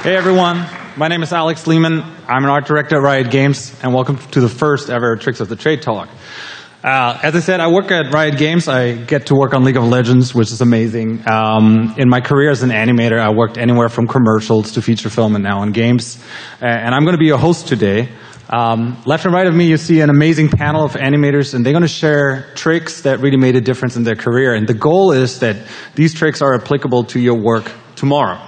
Hey everyone, my name is Alex Lehmann. I'm an art director at Riot Games, and welcome to the first ever Tricks of the Trade talk. As I said, I work at Riot Games. I get to work on League of Legends, which is amazing. In my career as an animator, I worked anywhere from commercials to feature film and now in games. And I'm going to be your host today. Left and right of me, you see an amazing panel of animators, and they're going to share tricks that really made a difference in their career. And the goal is that these tricks are applicable to your work tomorrow.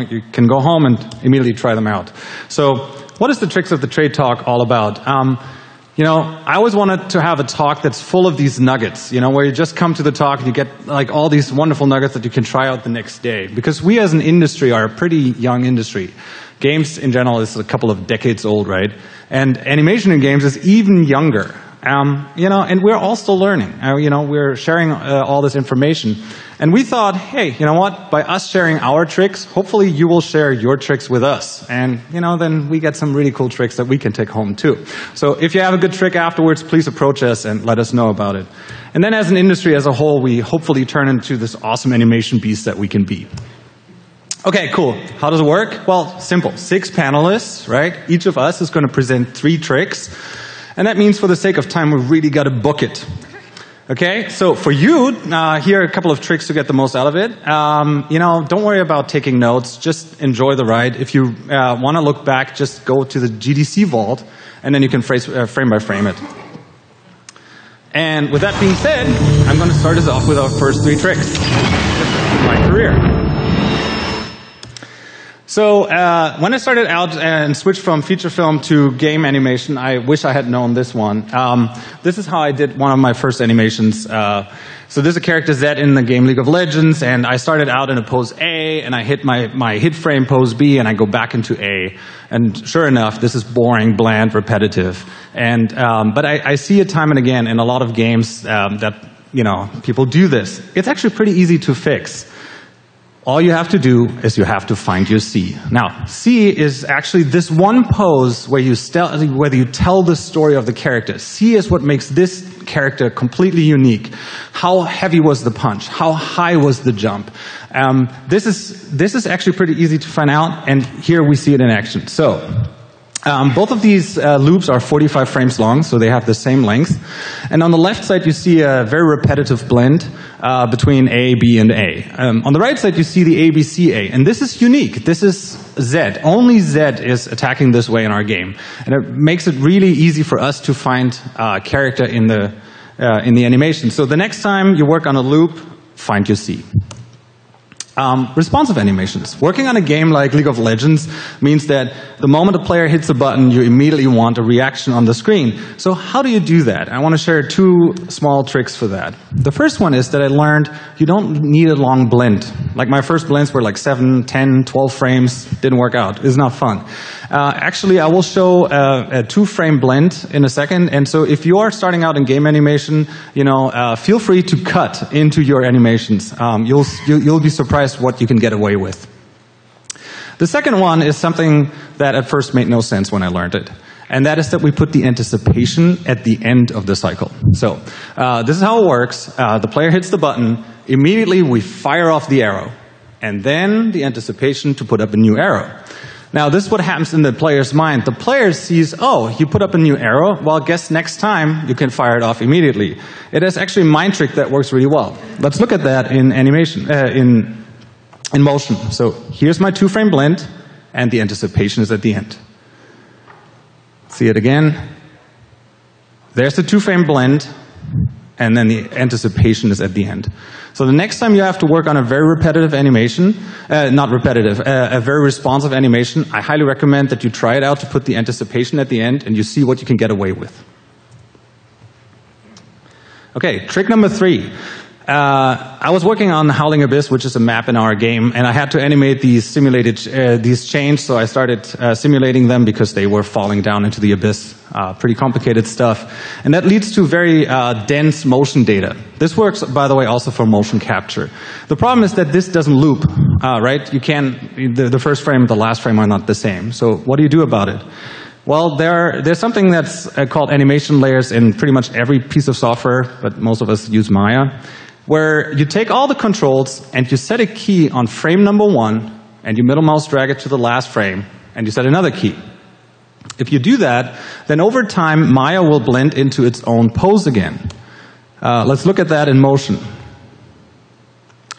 You can go home and immediately try them out. So what is the Tricks of the Trade talk all about? I always wanted to have a talk that's full of these nuggets, where you just come to the talk and you get like all these wonderful nuggets that you can try out the next day. Because we as an industry are a pretty young industry. Games in general is a couple of decades old, right? And animation in games is even younger. And we're all still learning. We're sharing all this information. And we thought, hey, you know what? By us sharing our tricks, hopefully you will share your tricks with us. And, then we get some really cool tricks that we can take home too. So if you have a good trick afterwards, please approach us and let us know about it. And then as an industry as a whole, we hopefully turn into this awesome animation beast that we can be. Okay, cool. How does it work? Well, simple. 6 panelists, right? Each of us is going to present 3 tricks. And that means for the sake of time, we've really got to book it. Okay, so for you, here are a couple of tricks to get the most out of it. Don't worry about taking notes. Just enjoy the ride. If you want to look back, just go to the GDC vault, and then you can frame by frame it. And with that being said, I'm going to start us off with our first 3 tricks in my career. So when I started out and switched from feature film to game animation, I wish I had known this one. This is how I did one of my first animations. So there's a character Z in the game League of Legends, and I started out in a pose A, and I hit my hit frame pose B, and I go back into A. And sure enough, this is boring, bland, repetitive. And but I see it time and again in a lot of games that people do this. It's actually pretty easy to fix. All you have to do is you have to find your C. Now, C is actually this one pose where you tell the story of the character. C is what makes this character completely unique. How heavy was the punch? How high was the jump? This is actually pretty easy to find out, and here we see it in action. So, both of these loops are 45 frames long, so they have the same length. And on the left side, you see a very repetitive blend between A, B, and A. On the right side, you see the ABC-A. And this is unique. This is Z. Only Z is attacking this way in our game. And it makes it really easy for us to find character in the animation. So the next time you work on a loop, find your C. Responsive animations. Working on a game like League of Legends means that the moment a player hits a button, you immediately want a reaction on the screen. So how do you do that? I want to share 2 small tricks for that. The first one is that I learned you don't need a long blend. Like my first blends were like 7, 10, 12 frames. Didn't work out. It's not fun. Actually, I will show a 2-frame blend in a second. And so if you are starting out in game animation, feel free to cut into your animations. You'll be surprised what you can get away with. The second one is something that at first made no sense when I learned it. And that is that we put the anticipation at the end of the cycle. So this is how it works. The player hits the button. Immediately we fire off the arrow. And then the anticipation to put up a new arrow. Now, this is what happens in the player's mind. The player sees, oh, you put up a new arrow. Well, guess next time you can fire it off immediately. It is actually a mind trick that works really well. Let's look at that in animation, in motion. So here's my 2-frame blend, and the anticipation is at the end. See it again. There's the 2-frame blend, and then the anticipation is at the end. So the next time you have to work on a very repetitive animation, not repetitive, a very responsive animation, I highly recommend that you try it out to put the anticipation at the end and you see what you can get away with. Okay, trick number 3. I was working on Howling Abyss, which is a map in our game, and I had to animate these these chains, so I started simulating them because they were falling down into the abyss. Pretty complicated stuff. And that leads to very dense motion data. This works, by the way, also for motion capture. The problem is that this doesn't loop, right? You can't, the first frame and the last frame are not the same. So what do you do about it? Well, there's something that's called animation layers in pretty much every piece of software, but most of us use Maya, where you take all the controls and you set a key on frame number 1 and you middle mouse drag it to the last frame, and you set another key. If you do that, then over time, Maya will blend into its own pose again. Let's look at that in motion.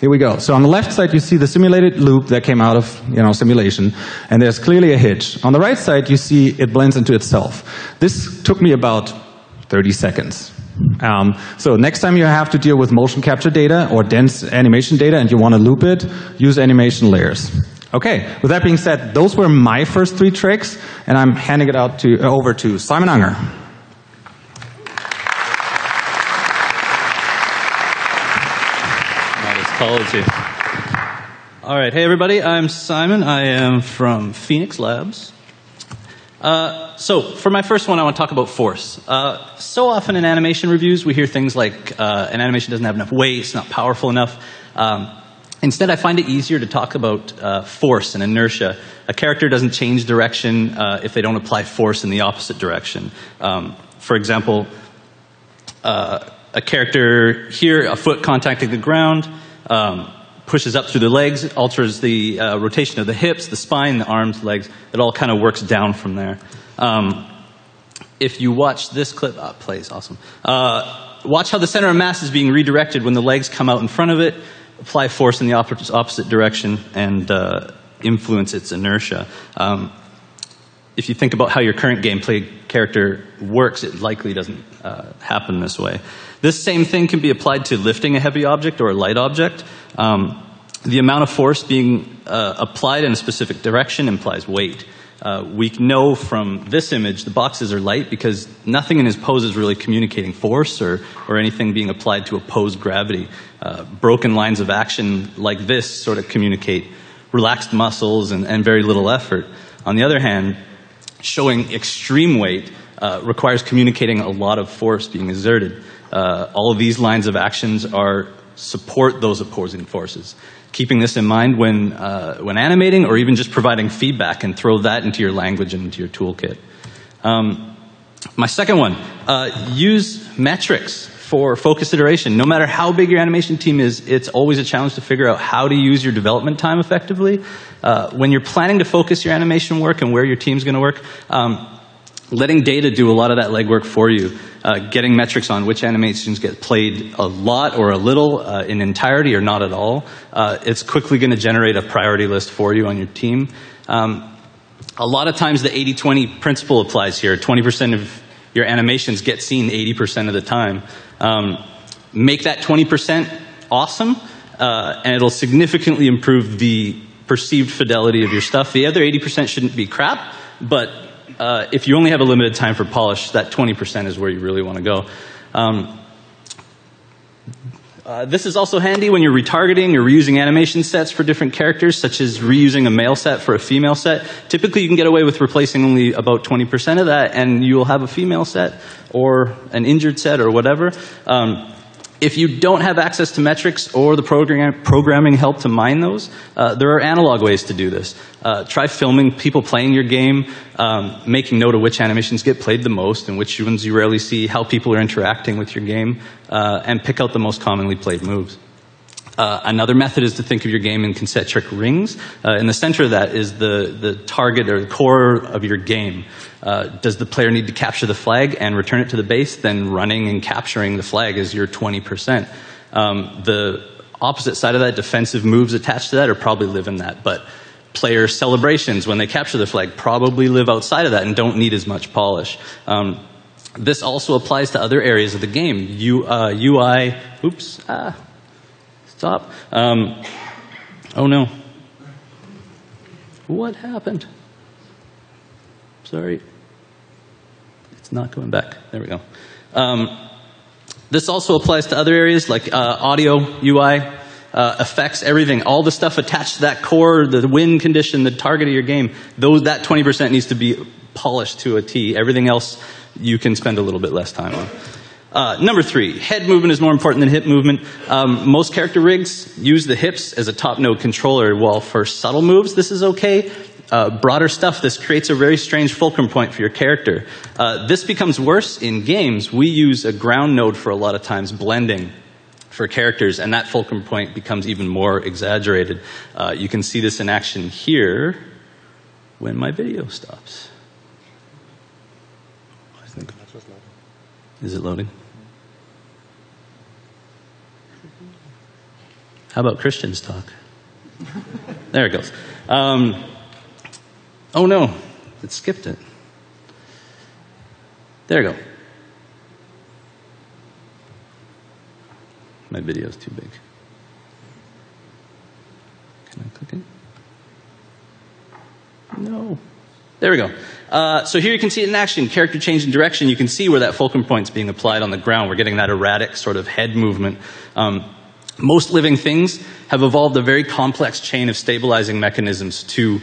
Here we go. So on the left side, you see the simulated loop that came out of simulation, and there's clearly a hitch. On the right side, you see it blends into itself. This took me about 30 seconds. So next time you have to deal with motion capture data or dense animation data and you want to loop it, use animation layers. Okay, with that being said, those were my first 3 tricks, and I'm handing it over to Simon Unger. Apology. All right, hey everybody, I'm Simon. I am from Phoenix Labs. So for my first one, I want to talk about force. So often in animation reviews, we hear things like an animation doesn't have enough weight, it's not powerful enough. Instead, I find it easier to talk about force and inertia. A character doesn't change direction if they don't apply force in the opposite direction. For example, a character here, a foot contacting the ground, pushes up through the legs, alters the rotation of the hips, the spine, the arms, legs. It all kind of works down from there. If you watch this clip, plays, awesome. Watch how the center of mass is being redirected when the legs come out in front of it, apply force in the opposite direction, and influence its inertia. If you think about how your current gameplay character works, it likely doesn't happen this way. This same thing can be applied to lifting a heavy object or a light object. The amount of force being applied in a specific direction implies weight. We know from this image the boxes are light because nothing in his pose is really communicating force or anything being applied to oppose gravity. Broken lines of action like this sort of communicate relaxed muscles and very little effort. On the other hand, showing extreme weight requires communicating a lot of force being exerted. All of these lines of actions support those opposing forces. Keeping this in mind when animating or even just providing feedback, and throw that into your language and into your toolkit. My second one, use metrics for focused iteration. No matter how big your animation team is, it's always a challenge to figure out how to use your development time effectively. When you're planning to focus your animation work and where your team's going to work, letting data do a lot of that legwork for you. Getting metrics on which animations get played a lot or a little in entirety or not at all. It's quickly going to generate a priority list for you on your team. A lot of times the 80-20 principle applies here. 20% of your animations get seen 80% of the time. Make that 20% awesome, and it'll significantly improve the perceived fidelity of your stuff. The other 80% shouldn't be crap, but if you only have a limited time for polish, that 20% is where you really want to go. This is also handy when you're retargeting or reusing animation sets for different characters, such as reusing a male set for a female set. Typically, you can get away with replacing only about 20% of that, and you will have a female set or an injured set or whatever. If you don't have access to metrics or the programming help to mine those, there are analog ways to do this. Try filming people playing your game, making note of which animations get played the most and which ones you rarely see, how people are interacting with your game, and pick out the most commonly played moves. Another method is to think of your game in concentric rings. In the center of that is the target or the core of your game. Does the player need to capture the flag and return it to the base? Then running and capturing the flag is your 20%. The opposite side of that, defensive moves attached to that, are probably live in that. But player celebrations when they capture the flag probably live outside of that and don't need as much polish. This also applies to other areas of the game. UI, oops, stop. Oh no. What happened? Sorry. It's not going back. There we go. This also applies to other areas like audio, UI, effects, everything. All the stuff attached to that core, the win condition, the target of your game, that 20% needs to be polished to a T. Everything else you can spend a little bit less time on. Number 3, head movement is more important than hip movement. Most character rigs use the hips as a top node controller, while for subtle moves this is okay. Broader stuff, this creates a very strange fulcrum point for your character. This becomes worse in games. We use a ground node for a lot of times, blending. for characters, and that fulcrum point becomes even more exaggerated. You can see this in action here when my video stops. I think. Is it loading? How about Christian's talk? There it goes. Oh no, it skipped it. There you go. My video is too big. Can I click it? No. There we go. So here you can see it in action. Character change in direction. You can see where that fulcrum point's being applied on the ground. We're getting that erratic sort of head movement. Most living things have evolved a very complex chain of stabilizing mechanisms to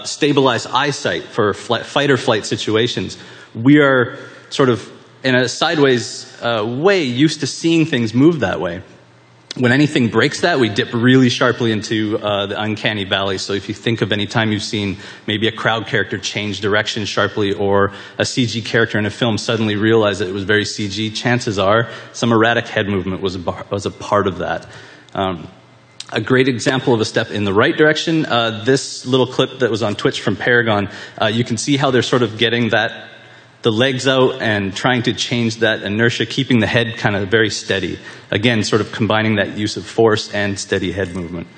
stabilize eyesight for fight or flight situations. We are sort of, in a sideways way, used to seeing things move that way. When anything breaks that, we dip really sharply into the uncanny valley. So if you think of any time you've seen maybe a crowd character change direction sharply, or a CG character in a film suddenly realize that it was very CG, chances are some erratic head movement was a part of that. A great example of a step in the right direction, this little clip that was on Twitch from Paragon, you can see how they're sort of getting the legs out and trying to change that inertia, keeping the head kind of very steady. Again, sort of combining that use of force and steady head movement.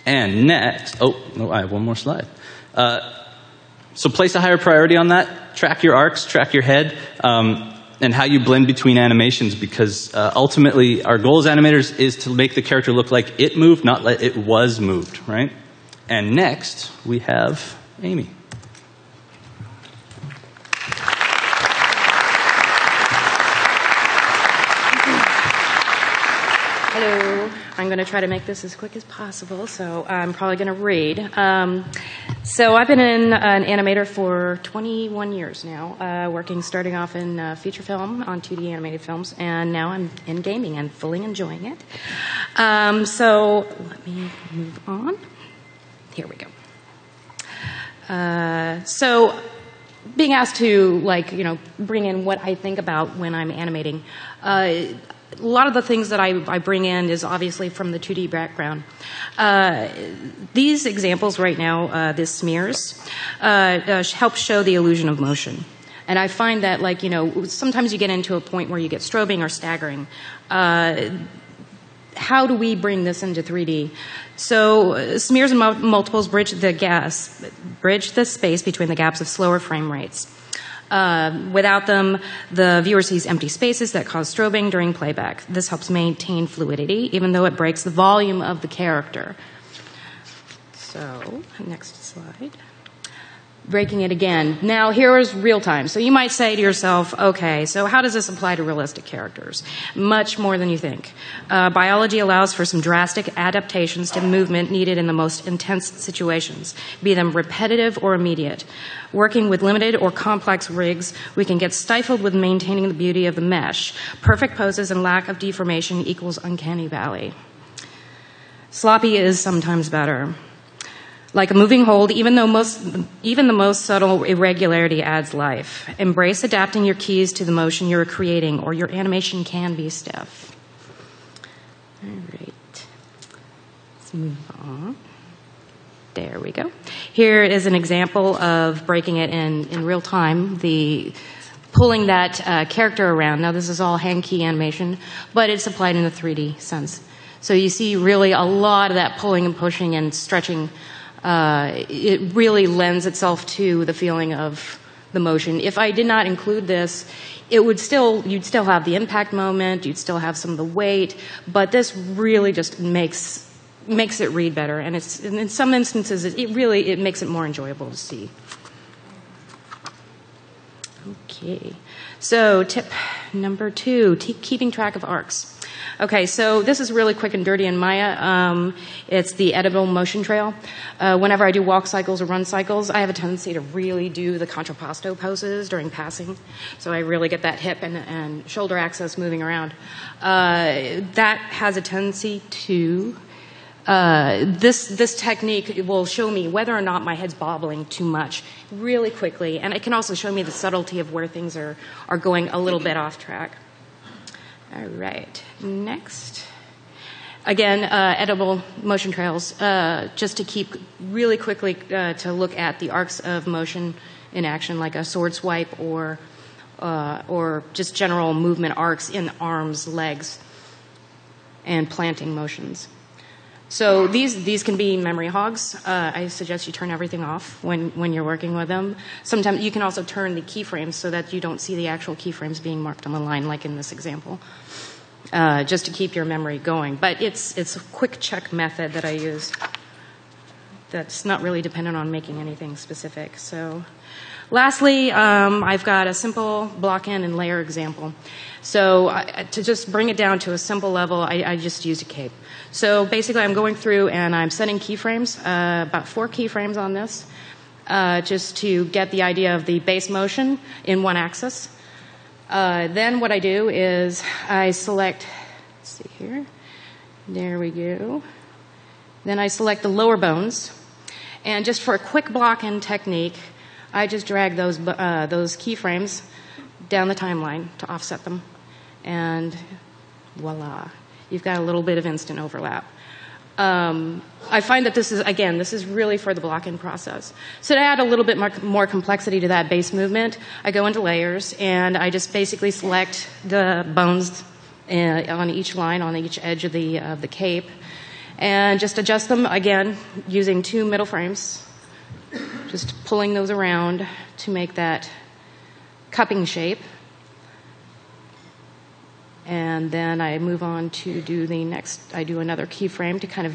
And next, oh, no, I have one more slide. So place a higher priority on that. Track your arcs, track your head, and how you blend between animations, because ultimately our goal as animators is to make the character look like it moved, not like it was moved, right? And next, we have Amy. Hello. I'm going to try to make this as quick as possible, so I'm probably going to read. So I've been an animator for 21 years now, starting off in feature film on 2D animated films, and now I'm in gaming and fully enjoying it. So let me move on. Here we go. So being asked to, bring in what I think about when I'm animating, a lot of the things that I bring in is obviously from the 2D background. These examples right now, this smears, help show the illusion of motion. And I find that, sometimes you get into a point where you get strobing or staggering. How do we bring this into 3D? So smears and multiples bridge the space between the gaps of slower frame rates. Without them, the viewer sees empty spaces that cause strobing during playback. This helps maintain fluidity, even though it breaks the volume of the character. So, next slide. Breaking it again. Now, here is real time. So you might say to yourself, okay, so how does this apply to realistic characters? Much more than you think. Biology allows for some drastic adaptations to movement needed in the most intense situations, be them repetitive or immediate. Working with limited or complex rigs, we can get stifled with maintaining the beauty of the mesh. Perfect poses and lack of deformation equals uncanny valley. Sloppy is sometimes better. Like a moving hold, even the most subtle irregularity adds life. Embrace adapting your keys to the motion you're creating, or your animation can be stiff. All right. Let's move on. There we go. Here is an example of breaking it in real time, pulling that character around. Now, this is all hand key animation, but it's applied in a 3D sense. So you see really a lot of that pulling and pushing and stretching. It really lends itself to the feeling of the motion. If I did not include this, you'd still have the impact moment, you'd still have some of the weight, but this really just makes it read better, and in some instances it makes it more enjoyable to see. Okay, so tip number 2, keeping track of arcs. Okay, so this is really quick and dirty in Maya. It's the editable motion trail. Whenever I do walk cycles or run cycles, I have a tendency to really do the contrapposto poses during passing. So I really get that hip and shoulder axis moving around. That has a tendency to... This technique will show me whether or not my head's bobbling too much really quickly. And it can also show me the subtlety of where things are going a little bit off track. All right, next. Again, editable motion trails, just to keep really quickly to look at the arcs of motion in action, like a sword swipe or just general movement arcs in arms, legs, and planting motions. So these can be memory hogs. I suggest you turn everything off when you're working with them. Sometimes you can also turn the keyframes so that you don't see the actual keyframes being marked on the line, like in this example, just to keep your memory going. But it's a quick check method that I use that's not really dependent on making anything specific. So lastly, I've got a simple block in and layer example. So to just bring it down to a simple level, I just use a cape. So basically, I'm going through and I'm setting keyframes, about 4 keyframes on this, just to get the idea of the base motion in one axis. Then what I do is I select, let's see here, there we go. Then I select the lower bones. And just for a quick block-in technique, I just drag those keyframes down the timeline to offset them. And voila, you've got a little bit of instant overlap. I find that this is really for the block-in process. So to add a little bit more complexity to that base movement, I go into layers, and I just basically select the bones on each line, on each edge of the cape, and just adjust them, again, using 2 middle frames, just pulling those around to make that cupping shape. And then I move on to do the next, I do another keyframe to kind of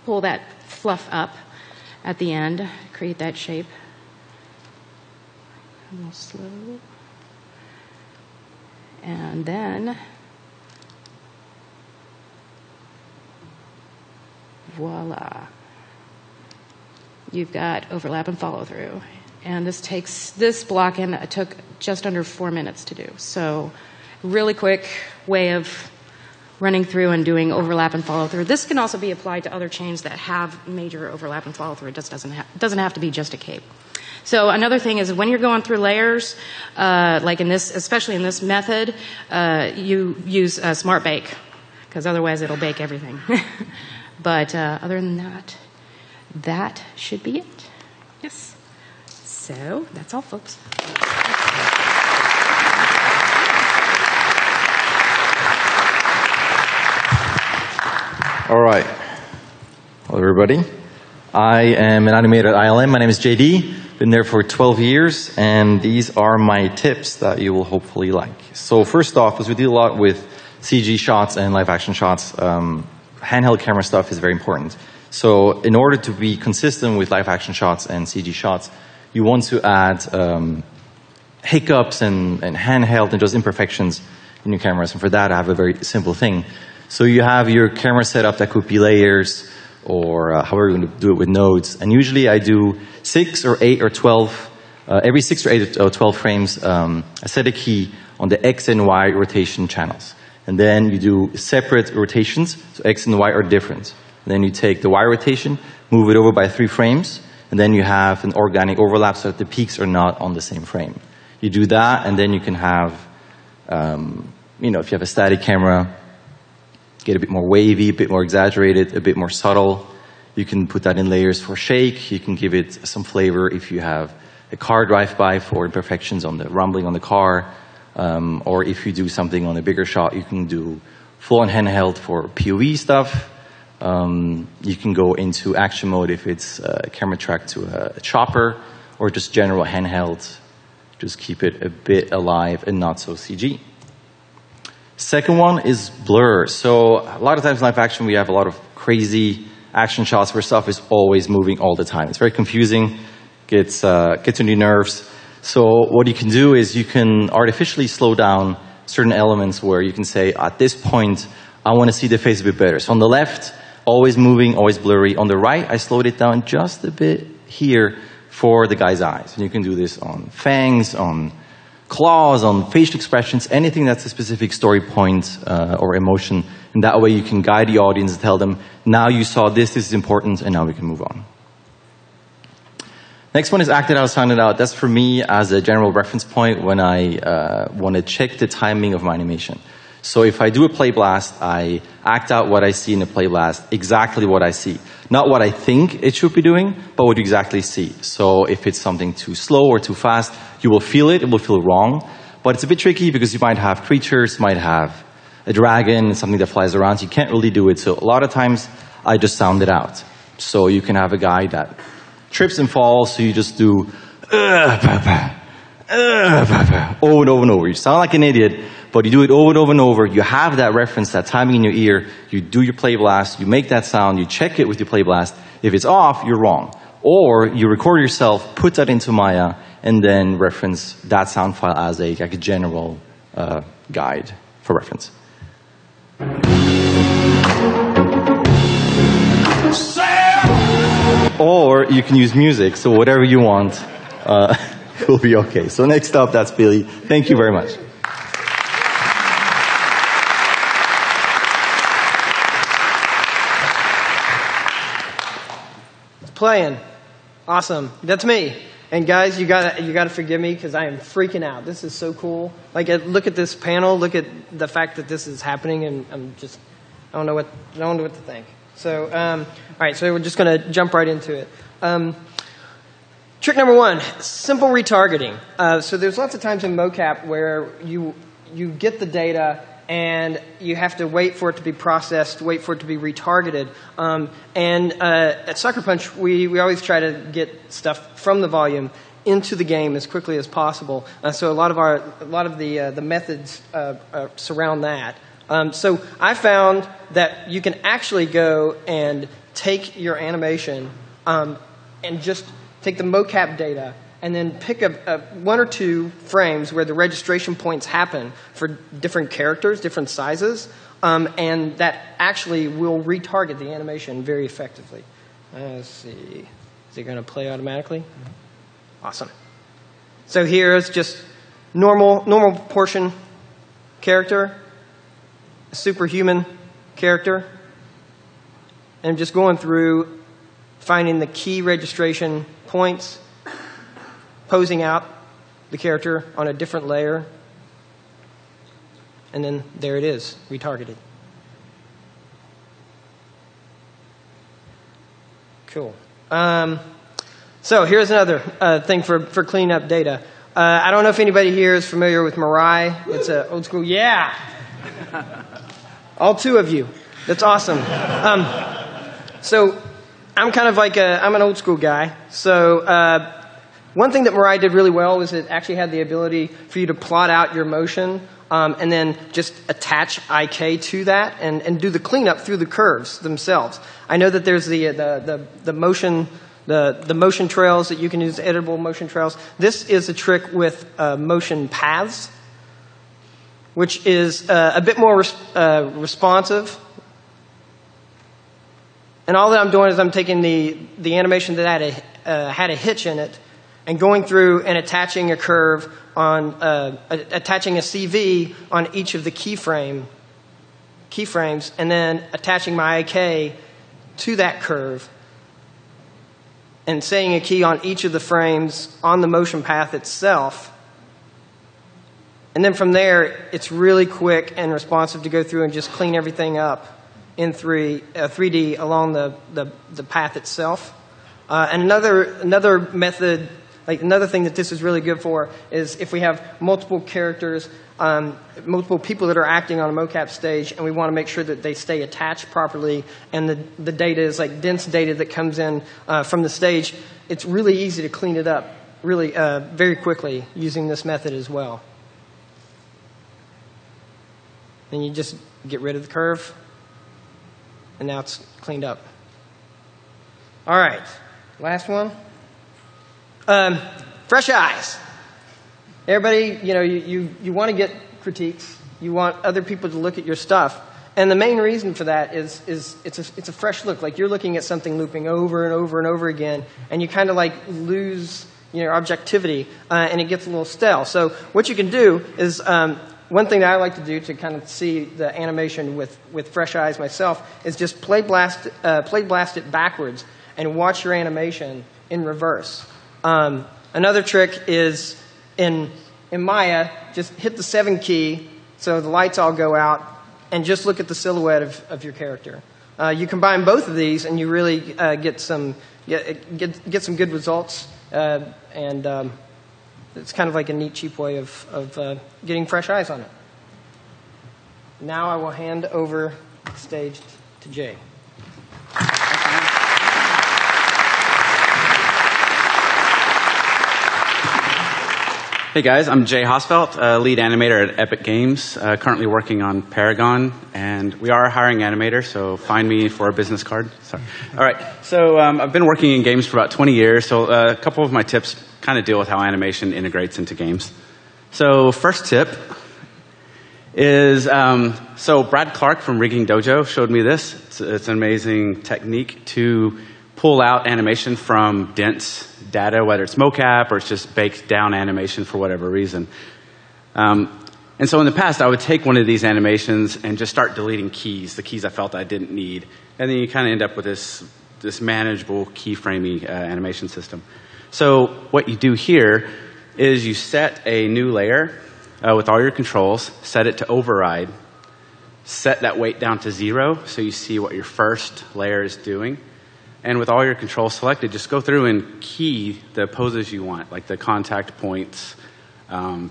pull that fluff up at the end, create that shape. A little slow. And then, voila. You've got overlap and follow through. And this block-in took just under 4 minutes to do. So really quick way of running through and doing overlap and follow through. This can also be applied to other chains that have major overlap and follow through. It just doesn't have to be just a cape. So another thing is when you're going through layers, like in this, especially in this method, you use Smart Bake, because otherwise it'll bake everything. But other than that, that should be it. Yes. So that's all, folks. All right. Hello, everybody. I am an animator at ILM. My name is JD. Been there for 12 years, and these are my tips that you will hopefully like. So first off, as we deal a lot with CG shots and live action shots, handheld camera stuff is very important. So in order to be consistent with live action shots and CG shots, you want to add hiccups and handheld and just imperfections in your cameras. And for that, I have a very simple thing. So you have your camera setup that could be layers or however you're going to do it with nodes. And usually I do 6 or 8 or 12. Every 6 or 8 or 12 frames, I set a key on the X and Y rotation channels. And then you do separate rotations, so X and Y are different. And then you take the Y rotation, move it over by 3 frames, and then you have an organic overlap so that the peaks are not on the same frame. You do that, and then you can have, if you have a static camera, get a bit more wavy, a bit more exaggerated, a bit more subtle. You can put that in layers for shake. You can give it some flavor if you have a car drive-by for imperfections on the rumbling on the car. Or if you do something on a bigger shot, you can do full-on handheld for POV stuff. You can go into action mode if it's a camera track to a chopper, or just general handheld. Just keep it a bit alive and not so CG. Second one is blur. So a lot of times in live action, we have a lot of crazy action shots where stuff is always moving all the time. It's very confusing, gets on your nerves. So what you can do is you can artificially slow down certain elements where you can say, at this point, I want to see the face a bit better. So on the left, always moving, always blurry. On the right, I slowed it down just a bit here for the guy's eyes. And you can do this on fangs, on claws, on facial expressions, anything that's a specific story point or emotion. And that way you can guide the audience and tell them, now you saw this is important, and now we can move on. Next one is acted out, sounded out. That's for me as a general reference point when I want to check the timing of my animation. So if I do a play blast, I act out what I see in the play blast, exactly what I see. Not what I think it should be doing, but what you exactly see. So if it's something too slow or too fast, you will feel it. It will feel wrong. But it's a bit tricky because you might have creatures, might have a dragon, something that flies around. So you can't really do it. So a lot of times, I just sound it out. So you can have a guy that trips and falls, so you just do over and over and over. You sound like an idiot, but you do it over and over and over. You have that reference, that timing in your ear. You do your play blast. You make that sound. You check it with your play blast. If it's off, you're wrong. Or you record yourself, put that into Maya, and then reference that sound file as like a general guide for reference. Or you can use music, so whatever you want will be okay. So next up, that's Billy. Thank you very much. It's playing. Awesome. That's me. And guys, you gotta forgive me because I am freaking out. This is so cool. Like, look at this panel. Look at the fact that this is happening, and I don't know what to think. So, all right. So we're just gonna jump right into it. Trick number one: simple retargeting. So there's lots of times in mocap where you get the data and you have to wait for it to be processed, wait for it to be retargeted. At Sucker Punch, we always try to get stuff from the volume into the game as quickly as possible. So a lot of the methods surround that. So I found that you can actually go and take your animation and just take the mocap data and then pick one or two frames where the registration points happen for different characters, different sizes, and that actually will retarget the animation very effectively. Let's see. Is it going to play automatically? Awesome. So here's just normal proportion character, a superhuman character, and I'm just going through finding the key registration points, posing out the character on a different layer, and then there it is, retargeted. Cool. So here's another thing for cleaning up data. I don't know if anybody here is familiar with Mirai. It's an old school, yeah. All two of you. That's awesome. So I'm kind of like I'm an old school guy. So one thing that Mirai did really well was it actually had the ability for you to plot out your motion and then just attach IK to that and do the cleanup through the curves themselves. I know that there's the motion trails that you can use, editable motion trails. This is a trick with motion paths, which is a bit more responsive. And all that I'm doing is I'm taking the animation that had a hitch in it and going through and attaching a curve on attaching a CV on each of the keyframes, and then attaching my IK to that curve and setting a key on each of the frames on the motion path itself. And then from there, it's really quick and responsive to go through and just clean everything up in 3D along the path itself. And another method, like another thing that this is really good for, is if we have multiple characters, multiple people that are acting on a mocap stage, and we want to make sure that they stay attached properly, and the data is like dense data that comes in from the stage. It's really easy to clean it up really very quickly using this method as well. Then you just get rid of the curve, and now it's cleaned up. All right, last one. Fresh eyes. Everybody, you want to get critiques. You want other people to look at your stuff. And the main reason for that is it's a fresh look. Like you're looking at something looping over and over and over again, and you kind of like lose your objectivity, and it gets a little stale. So what you can do is one thing that I like to do to kind of see the animation with fresh eyes myself is just play blast it backwards and watch your animation in reverse. Another trick is in Maya, just hit the 7 key So the lights all go out, and just look at the silhouette of your character. You combine both of these, and you really get some good results. And it's kind of like a neat, cheap way of getting fresh eyes on it. Now I will hand over the stage to Jay. Hey guys, I'm Jay Hosfelt, lead animator at Epic Games, currently working on Paragon, and we are a hiring animator, so find me for a business card. Sorry. All right, so I've been working in games for about 20 years, so a couple of my tips kind of deal with how animation integrates into games. So first tip is, so Brad Clark from Rigging Dojo showed me this. It's an amazing technique to pull out animation from dense data, whether it's mocap or it's just baked down animation for whatever reason. And so in the past, I would take one of these animations and just start deleting keys, the keys I felt I didn't need. And then you kind of end up with this manageable keyframey animation system. So what you do here is you set a new layer with all your controls, set it to override, set that weight down to 0 so you see what your first layer is doing. And with all your controls selected, just go through and key the poses you want, like the contact points, some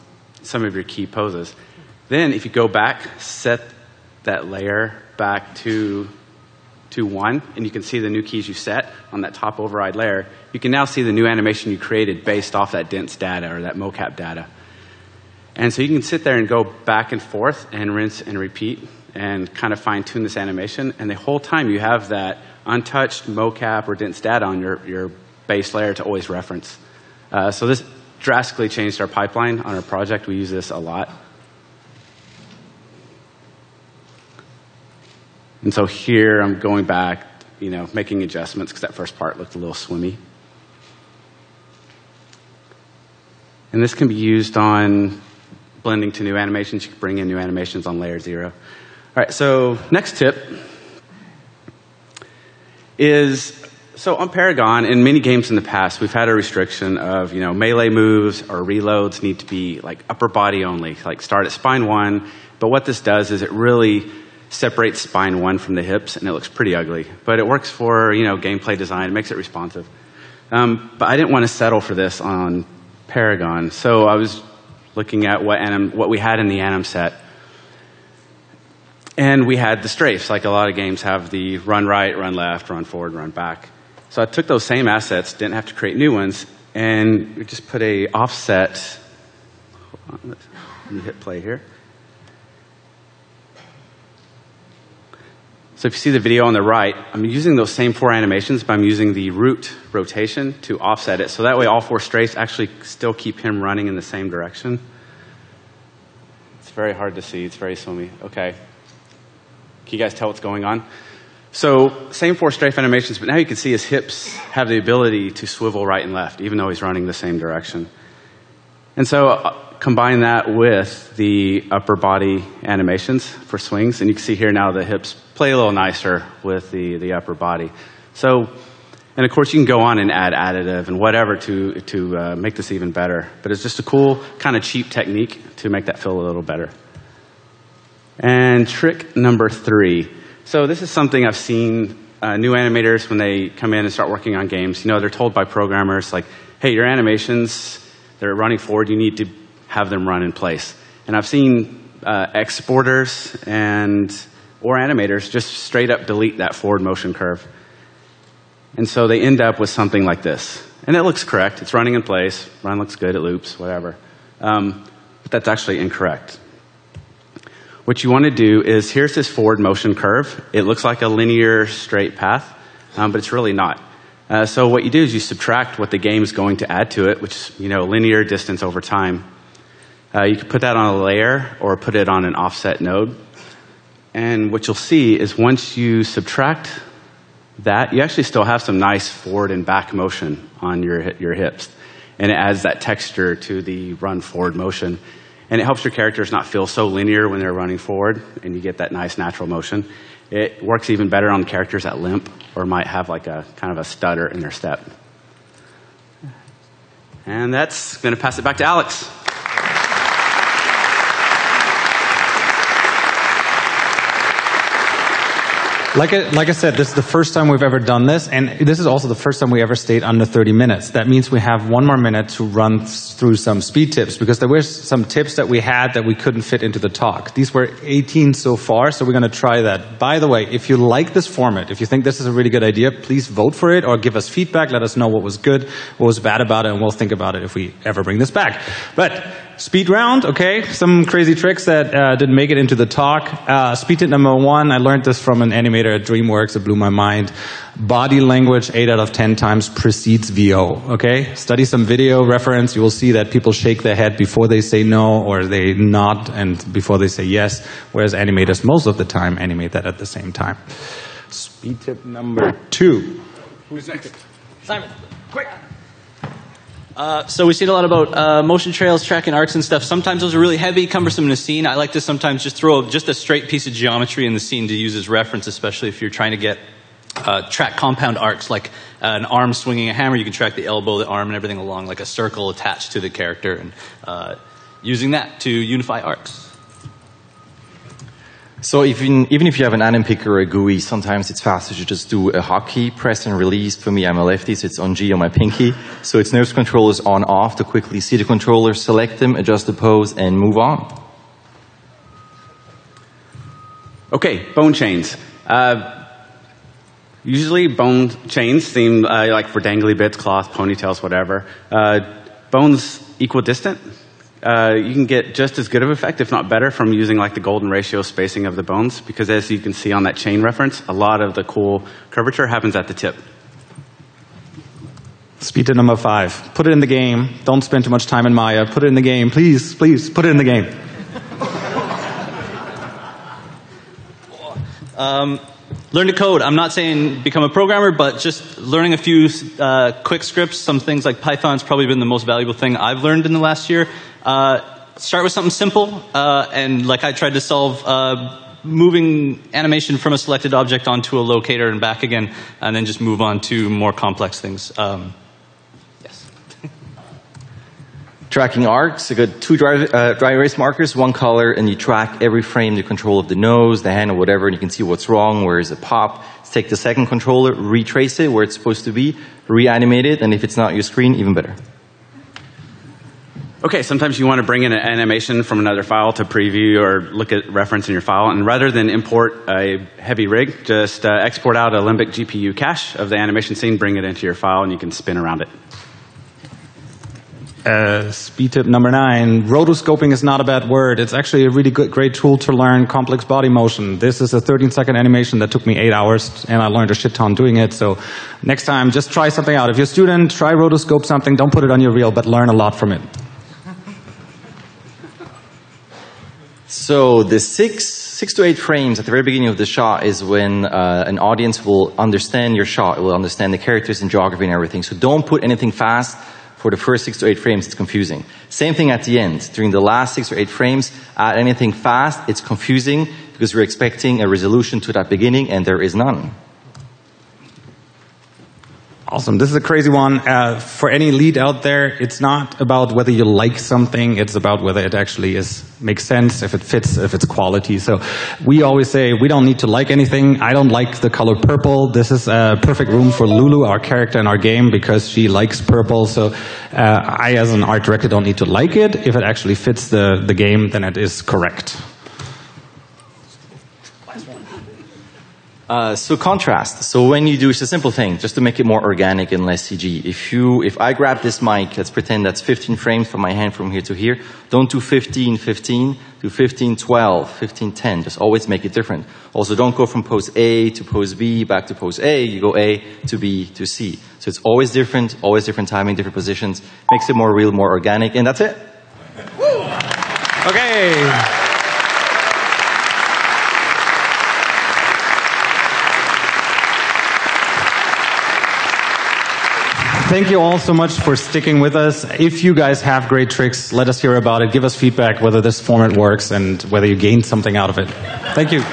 of your key poses. Then if you go back, set that layer back to 1, and you can see the new keys you set on that top override layer. You can now see the new animation you created based off that dense data or that mocap data. And so you can sit there and go back and forth and rinse and repeat and kind of fine-tune this animation. And the whole time you have that untouched mocap or dense data on your base layer to always reference. So this drastically changed our pipeline on our project. We use this a lot. And so here I'm going back, making adjustments because that first part looked a little swimmy. And this can be used on blending to new animations. You can bring in new animations on layer 0. All right, so next tip is, so on Paragon, in many games in the past, we've had a restriction of, melee moves or reloads need to be like upper body only, like start at spine 1. But what this does is it really separates spine 1 from the hips, and it looks pretty ugly. But it works for, gameplay design. It makes it responsive. But I didn't want to settle for this on Paragon. So I was looking at what we had in the anim set. And we had the strafes, like a lot of games have the run right, run left, run forward, run back. So I took those same assets, didn't have to create new ones, and we just put a offset. Hold on, let me hit play here. So if you see the video on the right, I'm using those same 4 animations, but I'm using the root rotation to offset it. So that way all 4 strafes actually still keep him running in the same direction. It's very hard to see. It's very swimmy. Okay. Can you guys tell what's going on? So same 4 strafe animations, but now you can see his hips have the ability to swivel right and left, even though he's running the same direction. And so combine that with the upper body animations for swings, and you can see here now the hips play a little nicer with the upper body. So, and of course you can go on and add additive and whatever to make this even better. But it's just a cool, kind of cheap technique to make that feel a little better. And trick number 3. So this is something I've seen new animators when they come in and start working on games. They're told by programmers like, hey, your animations, they're running forward, you need to have them run in place. And I've seen exporters or animators just straight up delete that forward motion curve. And so they end up with something like this. And it looks correct. It's running in place. Run looks good. It loops, whatever. But that's actually incorrect. What you want to do is, here's this forward motion curve. It looks like a linear straight path, but it's really not. So what you do is you subtract what the game's going to add to it, which is, linear distance over time. You can put that on a layer or put it on an offset node. And what you'll see is once you subtract that, you actually still have some nice forward and back motion on your hips. And it adds that texture to the run forward motion. And it helps your characters not feel so linear when they're running forward, and you get that nice natural motion. It works even better on characters that limp or might have like a kind of a stutter in their step. And that's going to pass it back to Alex. Like I said, this is the first time we've ever done this, and this is also the first time we ever stayed under 30 minutes. That means we have one more minute to run through some speed tips, because there were some tips that we had that we couldn't fit into the talk. These were 18 so far, so we're going to try that. By the way, if you like this format, if you think this is a really good idea, please vote for it or give us feedback. Let us know what was good, what was bad about it, and we'll think about it if we ever bring this back. But speed round, okay, some crazy tricks that didn't make it into the talk. Speed tip number 1, I learned this from an animator at DreamWorks. It blew my mind. Body language 8 out of 10 times precedes VO, okay? Study some video reference. You will see that people shake their head before they say no, or they nod and before they say yes, whereas animators most of the time animate that at the same time. Speed tip number 2. Who's next? Simon, quick. So we see a lot about motion trails, tracking arcs and stuff. Sometimes those are really heavy, cumbersome in a scene. I like to sometimes just throw just a straight piece of geometry in the scene to use as reference, especially if you're trying to get track compound arcs, like an arm swinging a hammer. You can track the elbow, the arm, and everything along like a circle attached to the character, and using that to unify arcs. So even if you have an anim picker or a GUI, sometimes it's faster to just do a hotkey, press and release. For me, I'm a lefty, so it's on G on my pinky. So it's nerves controllers on off to quickly see the controller, select them, adjust the pose, and move on. Okay, bone chains. Usually bone chains seem like for dangly bits, cloth, ponytails, whatever. Bones equidistant. You can get just as good of effect, if not better, from using like the golden ratio spacing of the bones, because as you can see on that chain reference, a lot of the cool curvature happens at the tip. Speed tip number 5. Put it in the game. Don't spend too much time in Maya. Put it in the game. Please, please, put it in the game. Learn to code. I'm not saying become a programmer, but just learning a few quick scripts. Some things like Python's probably been the most valuable thing I've learned in the last year. Start with something simple, and like I tried to solve moving animation from a selected object onto a locator and back again, and then just move on to more complex things. Yes. Tracking arcs, you got 2 dry erase markers, 1 color, and you track every frame, the control of the nose, the hand, or whatever, and you can see what's wrong, where is it pop. Take the second controller, retrace it where it's supposed to be, reanimate it, and if it's not your screen, even better. Okay, sometimes you want to bring in an animation from another file to preview or look at reference in your file, and rather than import a heavy rig, just export out a Limbic GPU cache of the animation scene, bring it into your file, and you can spin around it. Speed tip number 9. Rotoscoping is not a bad word. It's actually a really great tool to learn complex body motion. This is a 13-second animation that took me 8 hours, and I learned a shit ton doing it. So next time, just try something out. If you're a student, try rotoscope something. Don't put it on your reel, but learn a lot from it. So the 6 to 8 frames at the very beginning of the shot is when an audience will understand your shot. It will understand the characters and geography and everything. So don't put anything fast. For the first 6 to 8 frames, it's confusing. Same thing at the end. During the last 6 or 8 frames, add anything fast, it's confusing because we're expecting a resolution to that beginning, and there is none. Awesome. This is a crazy one. For any lead out there, it's not about whether you like something. It's about whether it actually makes sense, if it fits, if it's quality. So we always say we don't need to like anything. I don't like the color purple. This is a perfect room for Lulu, our character in our game, because she likes purple. So I, as an art director, don't need to like it. If it actually fits the game, then it is correct. So contrast. So when you do, it's a simple thing, just to make it more organic and less CG. If I grab this mic, let's pretend that's 15 frames from my hand from here to here. Don't do 15, 15. Do 15, 12, 15, 10. Just always make it different. Also, don't go from pose A to pose B, back to pose A. You go A to B to C. So it's always different timing, different positions. Makes it more real, more organic, and that's it. Okay. Thank you all so much for sticking with us. If you guys have great tricks, let us hear about it. Give us feedback whether this format works and whether you gained something out of it. Thank you.